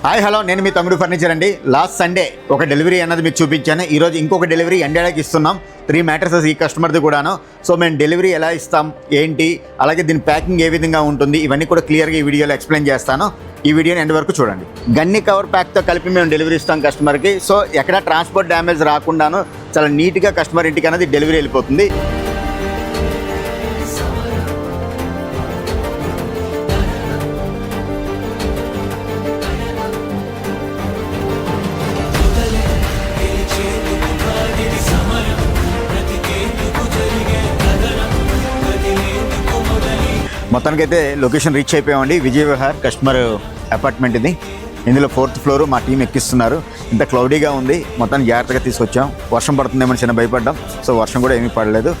Hi hello, నేను మీ తమ్ముడు furniture అండి. లాస్ట్ సండే ఒక డెలివరీ అన్నది మీకు చూపించాను. ఈరోజు ఇంకొక డెలివరీ ఎండేడాకి ఇస్తున్నాం. 3 మ్యాట్రసెస్ ఈ కస్టమర్ది కూడాను. సో మేము డెలివరీ ఎలా ఇస్తాం ఏంటి, అలాగే దీని ప్యాకింగ్ ఏ విధంగా ఉంటుంది, ఇవన్నీ కూడా క్లియర్గా ఈ వీడియోలో ఎక్స్ప్లెయిన్ చేస్తాను. ఈ వీడియోని ఎండ్ వరకు చూడండి. గన్ని కవర్ ప్యాక్తో కలిపి మేము డెలివరీ ఇస్తాం కస్టమర్కి. సో ఎక్కడ ట్రాన్స్పోర్ట్ డ్యామేజ్ రాకుండాను చాలా నీట్గా కస్టమర్ ఇంటికి అనేది డెలివరీ వెళ్ళిపోతుంది. మొత్తానికైతే లొకేషన్ రీచ్ అయిపోయామండి. విజయ విహార్ కస్టమర్ అపార్ట్మెంట్ ఇది. ఇందులో 4th ఫ్లోర్ మా టీం ఎక్కిస్తున్నారు. ఇంత క్లౌడీగా ఉంది, మొత్తాన్ని జాగ్రత్తగా తీసుకొచ్చాం. వర్షం పడుతుందేమో చిన్న భయపడ్డాం. సో వర్షం కూడా ఏమీ పడలేదు.